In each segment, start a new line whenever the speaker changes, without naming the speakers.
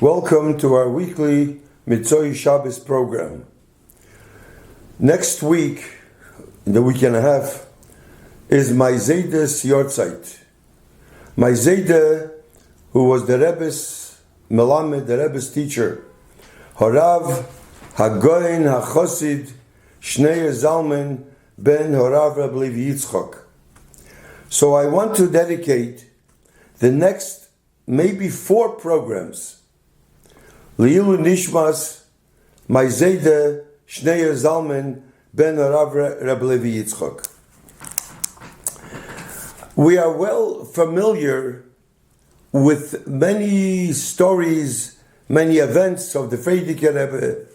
Welcome to our weekly Mitzvah Shabbos program. Next week, in the week and a half, is my Zayda's Yortzeit. My Zayda, who was the Rebbe's Melamed, the Rebbe's teacher, Horav Hagoyin HaChosid Shnei Zalman ben Horav Rabbi Yitzchok. So I want to dedicate the next maybe 4 programs Li'ilu Nishmas, my Zayda Shnei Zalman ben Horav Rabbi Yitzchok. We are well familiar with many stories, many events of the Frierdiker Rebbe.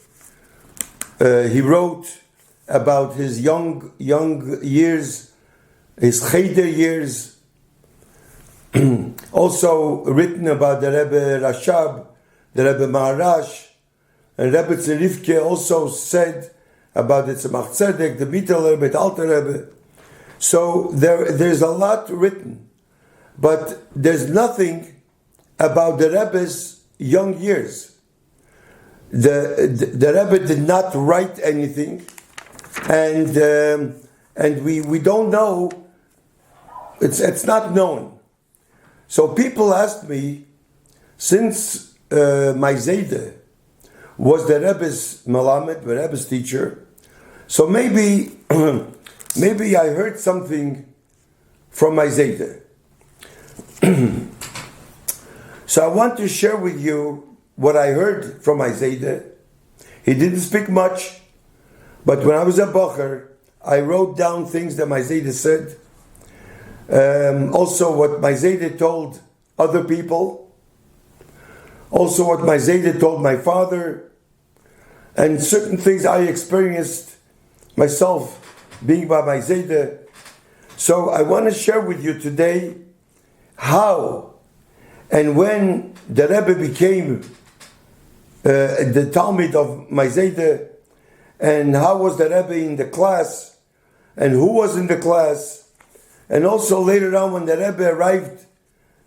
He wrote about his young years, his Cheder years. Also written about the Rebbe Rashab, the Rebbe Maharash, and Rebbe Tzerivke also said about the Tzemach Tzedek, the Bittel Rebbe, the Alter Rebbe. So there's a lot written, but there's nothing about the Rebbe's young years. The Rebbe did not write anything, and we don't know. It's not known. So people asked me, since my Zayda was the Rebbe's Melamed, the Rebbe's teacher, so maybe I heard something from my Zayda. So I want to share with you what I heard from my Zayda. He didn't speak much, but when I was a Bocher, I wrote down things that my Zayda said. Also what my Zayda told other people. Also what my Zayda told my father. And certain things I experienced myself being by my Zayda. So I want to share with you today how and when the Rebbe became the Talmid of my Zayda, and how was the Rebbe in the class, and who was in the class, and also later on when the Rebbe arrived,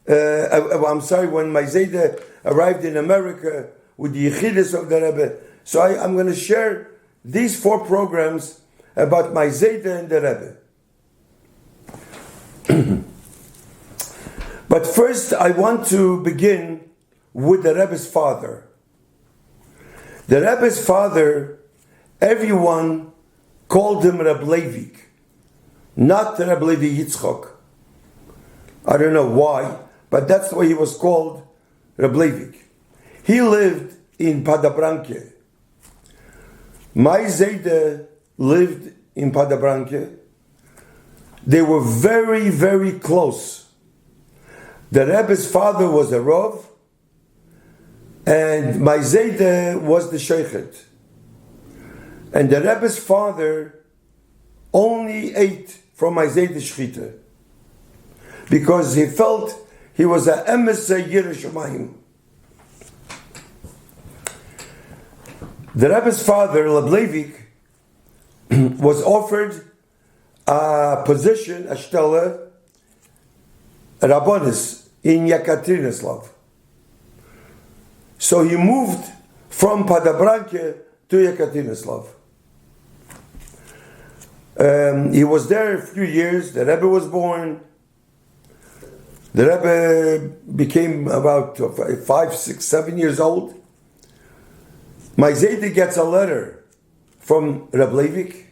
when my Zayda arrived in America with the Yechidus of the Rebbe. So I'm going to share these 4 programs about my Zayda and the Rebbe. But first I want to begin with the Rebbe's father. The Rebbe's father, everyone called him Reb Leivik, not Reb Levi Yitzchok. I don't know why, but that's the way he was called, Reb Leivik. He lived in Padabranke. My Zayda lived in Padabranke. They were very, very close. The Rebbe's father was a Rav, and my Zayda was the Sheikhet. And the Rebbe's father only ate from my Zayda Shchita, because he felt he was a emissary Yirei Shamayim. The Rebbe's father, Reb Leivik, was offered a position, a shtelle, a rabbonis in Yekaterinoslav. So he moved from Padabranke to Yekaterinoslav. He was there a few years. The Rebbe was born. The Rebbe became about 5, 6, 7 years old. My Zayda gets a letter from Reb Leivik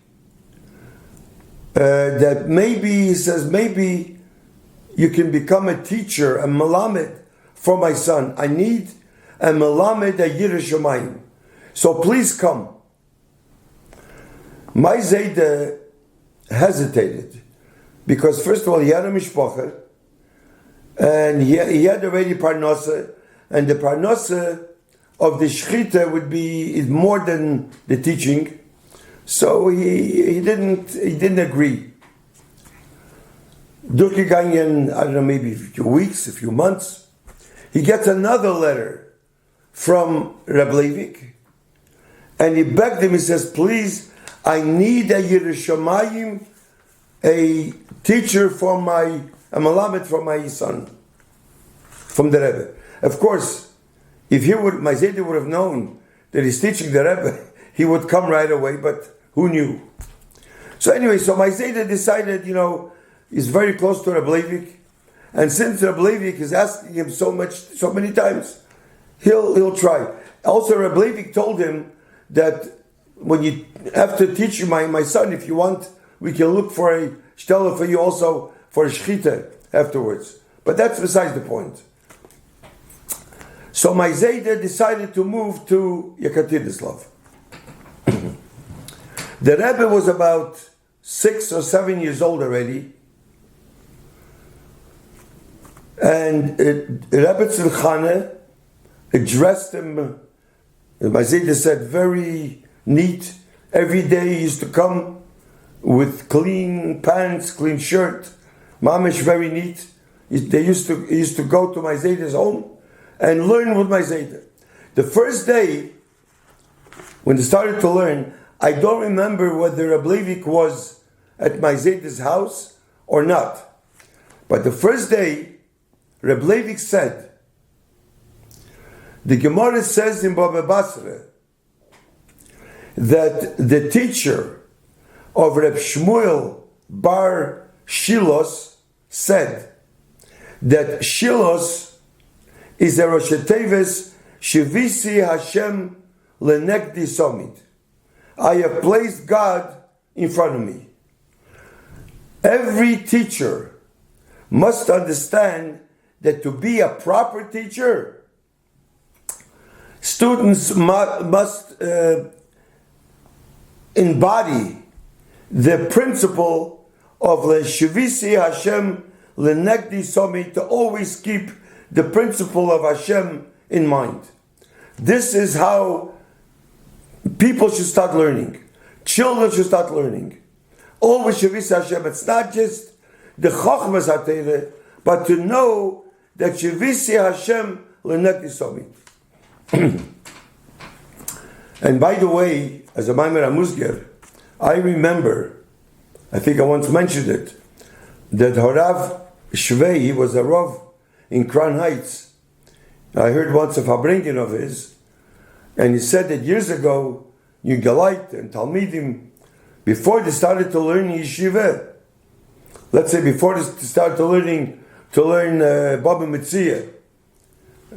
that maybe, he says, maybe you can become a teacher, a melamed for my son. I need a melamed, a Yirei Shamayim. So please come. My Zayda hesitated because first of all he had a mishpacha, and he had already parnasa, and the parnasa of the shchita is more than the teaching, so he didn't agree. Durchgegangen, I don't know, maybe a few weeks, a few months, he gets another letter from Reb Leivik, and he begged him. He says, "Please, I need a Yirei Shamayim, a teacher for a melamed for my son, from the Rebbe." Of course, if my Zayda would have known that he's teaching the Rebbe, he would come right away, but who knew? So anyway, so my Zayda decided, he's very close to Rabbi Leivik, and since Rabbi Leivik is asking him so many times, he'll try. Also, Rabbi Leivik told him that when you have to teach you, my son, if you want, we can look for a shtela for you also for a shchita afterwards. But that's besides the point. So my Zayda decided to move to Yekaterinburg. The Rebbe was about 6 or 7 years old already, and Rebbe Tzilchane dressed him, my Zayda said, very neat. Every day he used to come with clean pants, clean shirt, mamish, very neat. He used to go to my Zayda's home and learn with my Zayda. The first day, when they started to learn, I don't remember whether Rabbi Leivik was at my Zayda's house or not. But the first day, Rabbi Leivik said, the Gemara says in Baba Basra that the teacher of Reb Shmuel Bar Shilos said that Shilos is a Rosh Teves Shivisi Hashem Lenegdi Somid. I have placed God in front of me. Every teacher must understand that to be a proper teacher, students must embody the principle of Shivisi Hashem Lenegdi Somid, to always keep the principle of Hashem in mind. This is how people should start learning. Children should start learning. Always Shivisi Hashem. It's not just the Chochmas HaTeireh, but to know that Shivisi Hashem Lenegdi Somid. And by the way, as a Maimer HaMusger, I remember, I think I once mentioned it, that Horav Shvei, he was a Rav in Crown Heights. I heard once of a bringing of his, and he said that years ago, Yungalite and Talmidim, before they started to learn Yeshiva, let's say before they started to learn Baba Mitzvah,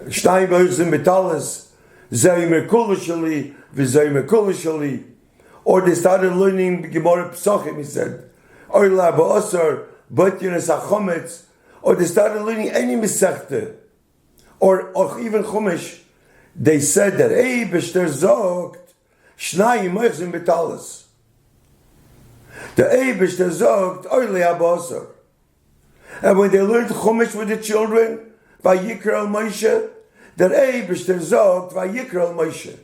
Shnai Be'ezim Betalis, Zayim Kulishali, V'Zayim Kulishali, or they started learning Gemara Pesachim, he said, or Laba Osar, B'Tyinas HaChometz, or they started learning any Mesechta, or even Chumash, they said that, Hey, B'Shter Zogt, Shnai Be'ezim Betalis. The B'Shter Zogt, or Laba Osar. And when they learned Chumash with the children, Vayikra al Moshe, that B'Shter Zogt, Vayikra al Moshe.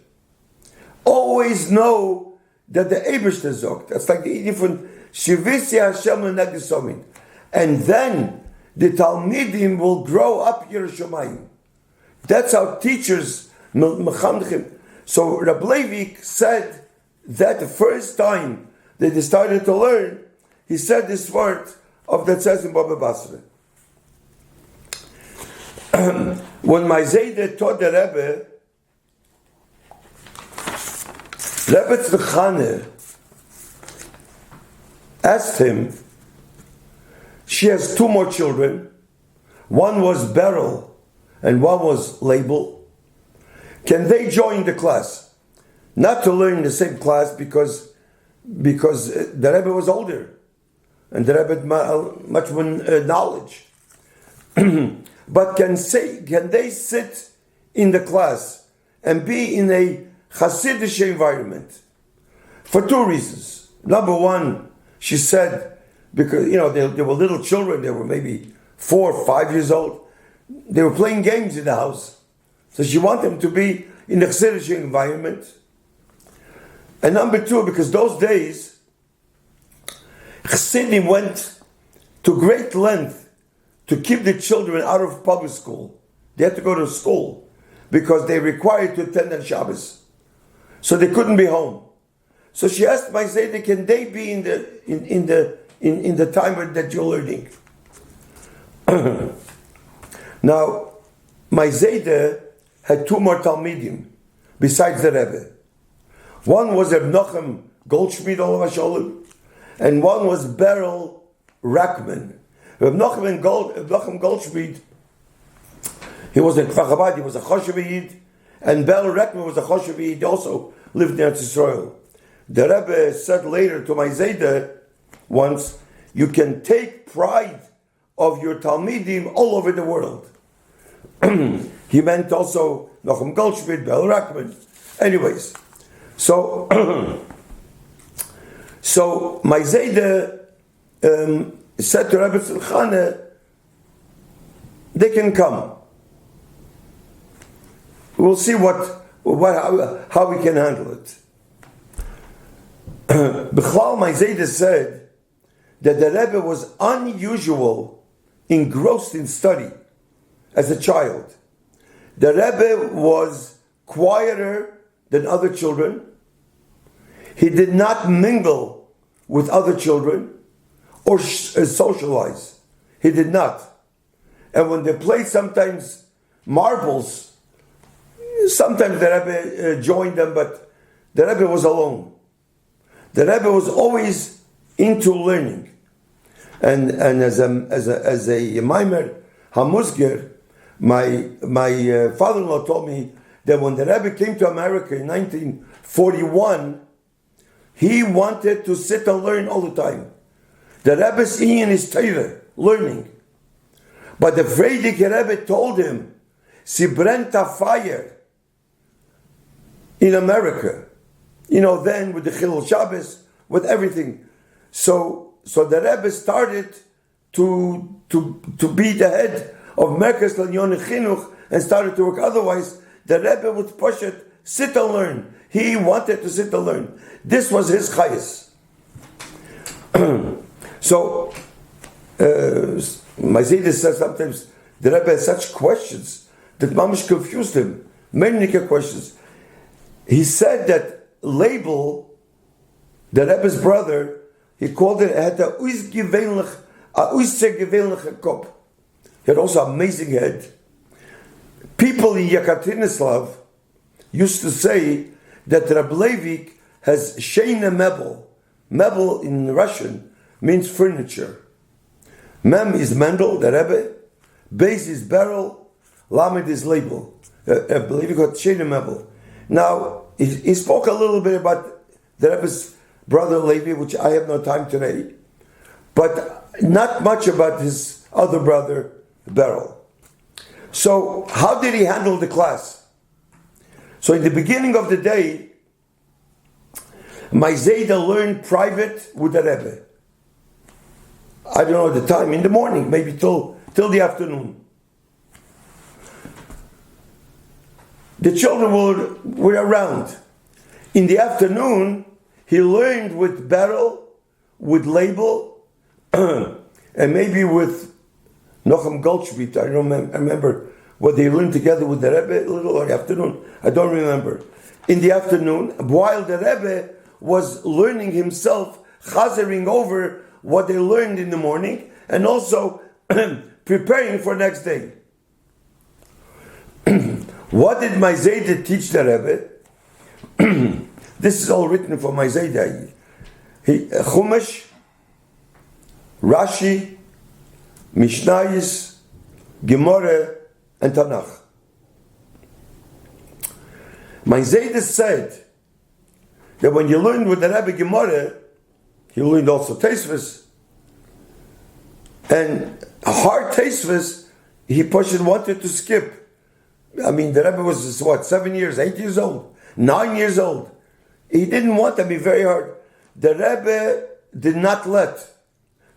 Always know that the B'Shter Zogt, that's like the different Shivisi Hashem Lenegdi Somid. And then the Talmidim will grow up Yerushalayim. That's how teachers mechamdechim. So Rabbi Leivik said that the first time that they started to learn, he said this word of that says in Baba Basra. When my Zayda taught the Rebbe Tzlechane asked him, she has 2 more children, one was Beryl and one was Label. Can they join the class? Not to learn the same class because the Rebbe was older and the Rebbe had much more knowledge. But can they sit in the class and be in a Hasidic environment? For 2 reasons. Number one, she said, because they were little children, they were maybe 4 or 5 years old. They were playing games in the house. So she wanted them to be in the Hasidic environment. And number 2, because those days, Chassidim went to great length to keep the children out of public school. They had to go to school because they required to attend on Shabbos. So they couldn't be home. So she asked my Zayda, can they be in the time that you're learning? Now, my Zayda had two more Talmidim besides the Rebbe. One was Reb Nochem Goldschmied, and one was Beryl Rackman. Reb Nochem Goldschmied, he was in Kfar Chabad, he was a Choshev, and Beryl Rackman was a Choshev, he also lived in Eretz Yisrael. The Rebbe said later to my Zayda once, you can take pride of your Talmidim all over the world. He meant also Nochem Goldschmied, Beryl Rackman. Anyways, so my Zayda said to Rabbi Tzilchane, they can come. We'll see how we can handle it. B'chlal, my Zayda said that the Rebbe was unusual, engrossed in study as a child. The Rebbe was quieter than other children. He did not mingle with other children or socialize. He did not. And when they played sometimes marbles, sometimes the Rebbe joined them, but the Rebbe was alone. The Rebbe was always into learning. And as a Maimer Hamuzger, my father-in-law told me that when the Rebbe came to America in 1941, he wanted to sit and learn all the time. The Rebbe's in his Torah, learning. But the Frierdiker Rebbe told him, "Sie brennt a fire in America." Then with the Chilul Shabbos, with everything. So the Rebbe started to be the head of Merkez L'Inyan Chinuch and started to work. Otherwise, the Rebbe would push it, sit and learn. He wanted to sit and learn. This was his chayes. So, my Zayda says sometimes the Rebbe had such questions that Mamish confused him. Many questions. He said that Label, the Rebbe's brother, he called it, had a uisgewöhnliche Kopf. He had also an amazing head. People in Yekaterinoslav used to say that Reb Levik has Sheine Mebel. Mebel in Russian means furniture. Mem is Mendel, the Rebbe. Beis is Beryl. Lamed is Label. Reb Levik had Sheine Mebel. Now, he spoke a little bit about the Rebbe's brother Levi, which I have no time today, but not much about his other brother, Beryl. So, how did he handle the class? So, in the beginning of the day, my Zayda learned private with the Rebbe. I don't know the time, in the morning, maybe till the afternoon. The children were around. In the afternoon, he learned with Beryl, with Label, and maybe with Nochem Goldschmied. I don't remember what they learned together with the Rebbe, a little in the afternoon. I don't remember. In the afternoon, while the Rebbe was learning himself, chazering over what they learned in the morning, and also preparing for next day. What did my Zayda teach the Rebbe? This is all written for my Zayda. Chumash, Rashi, Mishnayos, Gemara, and Tanakh. My Zayda said that when you learn with the Rebbe Gemara, he learned also Tosfos, and hard Tosfos he wanted to skip. I mean, the Rebbe was 7 years, 8 years old, 9 years old. He didn't want to be very hard. The Rebbe did not let.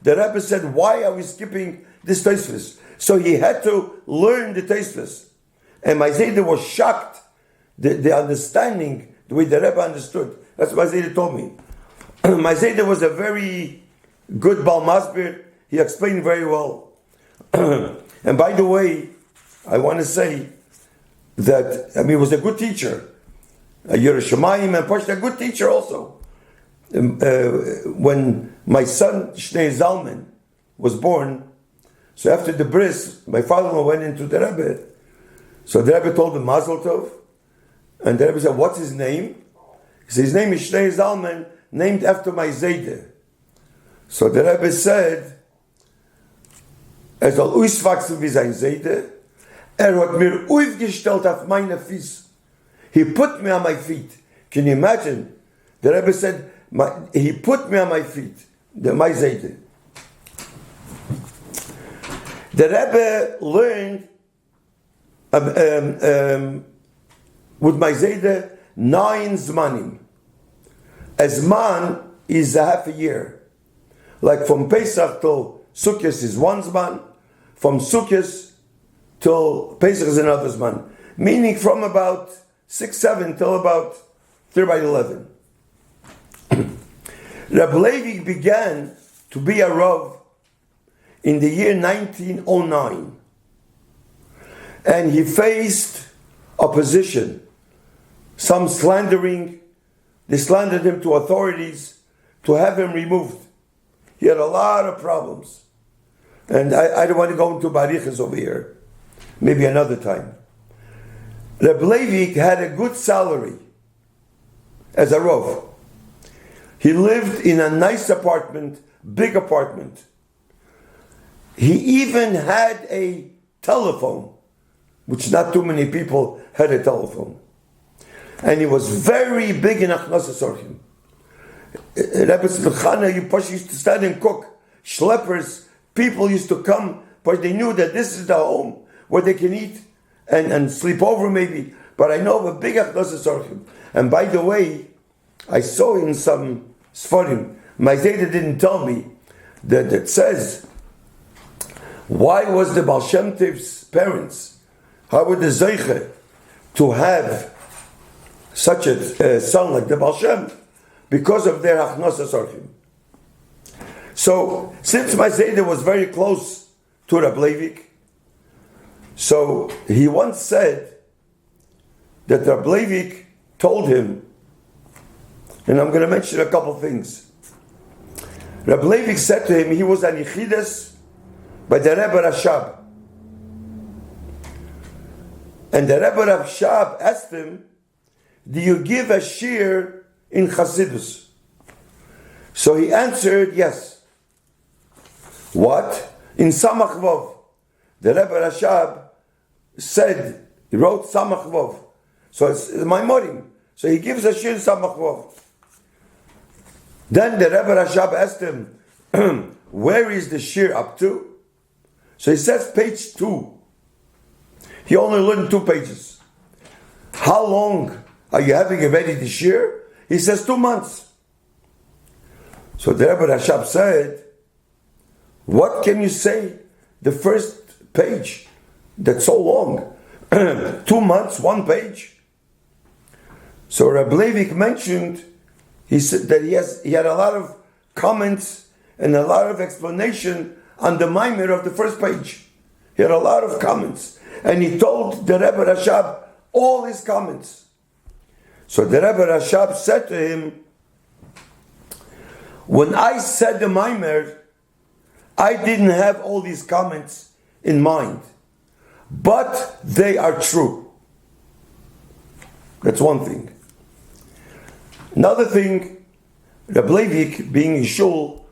The Rebbe said, "Why are we skipping this Tosfos?" So he had to learn the Tosfos. And my Zayda was shocked, the understanding, the way the Rebbe understood. That's what my Zayda told me. My Zayda was a very good Bal Masbir. He explained very well. And by the way, I want to say that, he was a good teacher. A Yerushalayim and Pashta, a good teacher also. When my son, Shnei Zalman, was born, so after the bris, my father-in-law went into the Rebbe So the Rebbe told him Mazel Tov, and the Rebbe said, what's his name? He said, his name is Shnei Zalman, named after my Zayde. So the Rebbe said, soll auswachsen wie sein Zayde, hat mir aufgestellt auf meine Füße. He put me on my feet. Can you imagine? The Rebbe said, he put me on my feet. My Zayde. The Rebbe learned with my Zayde 9 Zmanim. A Zman is a half a year. Like from Pesach till Sukkot is 1 Zman. From Sukkot till Pesach is another Zman. Meaning from about 6, 7 till about 3 by 11. Rabbi Levi began to be a Rav in the year 1909. And he faced opposition. Some slandering. They slandered him to authorities to have him removed. He had a lot of problems. And I don't want to go into barichas over here. Maybe another time. Rabbi Levi had a good salary as a Rav. He lived in a nice apartment, big apartment. He even had a telephone, which not too many people had a telephone. And he was very big in Achnasas Orchim. Rabbi Tzlachana, you used to stand and cook. Schleppers, people used to come, but they knew that this is the home where they can eat and sleep over maybe. But I know of a big Achnasas Orchim. And by the way, I saw in some Sfarim, my Zayda didn't tell me that it says, why was the Baal Shem Tov's parents, how were the Zeiche to have such a son like the Baal Shem? Because of their Achnasas Orchim. So, since my Zayda was very close to Rabbi Levi, so he once said that Rabbi Levi told him, and I'm going to mention a couple things. Rabbi Levi said to him, he was an Yechides by the Rebbe Rashab. And the Rebbe Rashab asked him, do you give a shir in Chassidus? So he answered, yes. What? In Samach Vov. The Rebbe Rashab said, he wrote Samach Vov. So it's my morim. So he gives a shir in Samach Vov. Then the Rebbe Rashab asked him, where is the shir up to? So he says page 2. He only learned 2 pages. How long are you having already the shir? He says 2 months. So the Rebbe Rashab said, what can you say the first page that's so long? 2 months, 1 page? So Rabbi Levi mentioned, he said that he had a lot of comments and a lot of explanation on the Maimer of the first page. He had a lot of comments. And he told the Rebbe Rashab all his comments. So the Rebbe Rashab said to him, when I said the Maimer, I didn't have all these comments in mind. But they are true. That's one thing. Another thing, Rabbi Levi, being in Shul,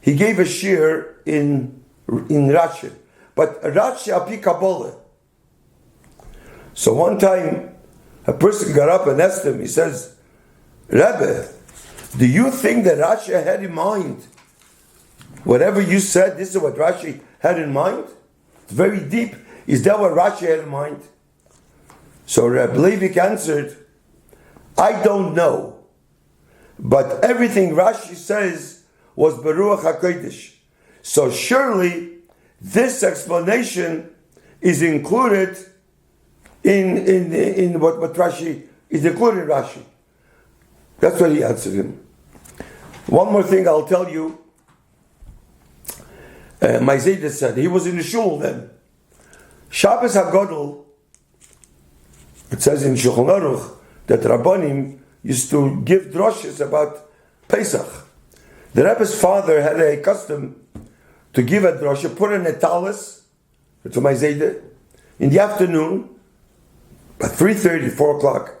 he gave a shir in Rashi. But Rashi api Kabbalah. So one time, a person got up and asked him, he says, Rebbe, do you think that Rashi had in mind whatever you said, this is what Rashi had in mind? It's very deep. Is that what Rashi had in mind? So Rabbi Levi answered, I don't know. But everything Rashi says was Beruach HaKodesh. So surely this explanation is included in what Rashi is included in Rashi. That's what he answered him. One more thing I'll tell you. My Zayda said, he was in the shul then. Shabbos HaGodol, it says in Shulchan Aruch that Rabbanim used to give droshes about Pesach. The Rebbe's father had a custom to give a drosha, put in a talis, to my Zayda, in the afternoon, By 3:30, 4 o'clock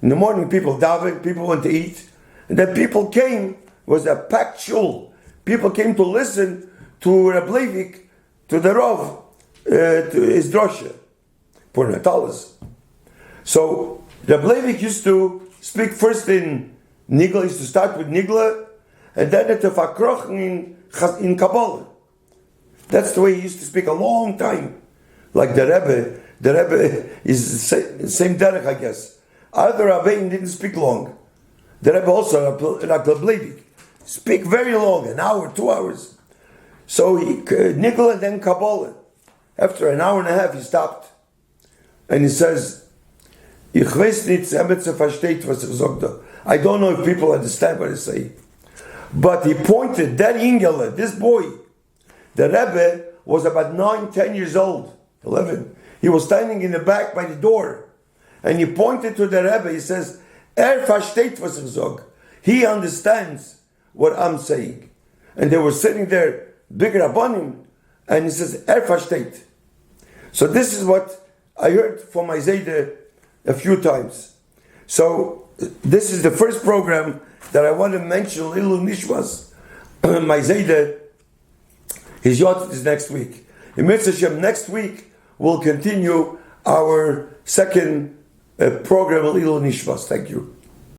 in the morning, people davened, people went to eat, and then people came. It was a packed shul. People came to listen to Rabbi Leivik, to the Rav, to his drosha, for Natalas. So Rabbi Leivik used to speak first in Nigla. He used to start with Nigla, and then at the Fakroch in Kabbalah. That's the way he used to speak a long time. Like the Rebbe. The Rebbe is the same derech, I guess. Other Rabbein didn't speak long. The Rebbe also, like the Leivik, speak very long, an hour, 2 hours. So he Nigla and then Kabbalah. After an hour and a half, he stopped. And he says, Ich weiß nicht, versteht, was ich I don't know if people understand what I say. But he pointed, that Ingele, this boy, the Rebbe was about 9, 10 years old, 11. He was standing in the back by the door. And he pointed to the Rebbe, he says, versteht, was ich sag. He understands what I'm saying. And they were sitting there, big Rabbanim, and he says, versteht. So this is what I heard from Isaiah a few times. So this is the first program that I want to mention, Lilu Nishmas. Isaiah, his yacht is next week. In Mitzvah Shem, next week, we'll continue our second program, Lilu Nishmas. Thank you.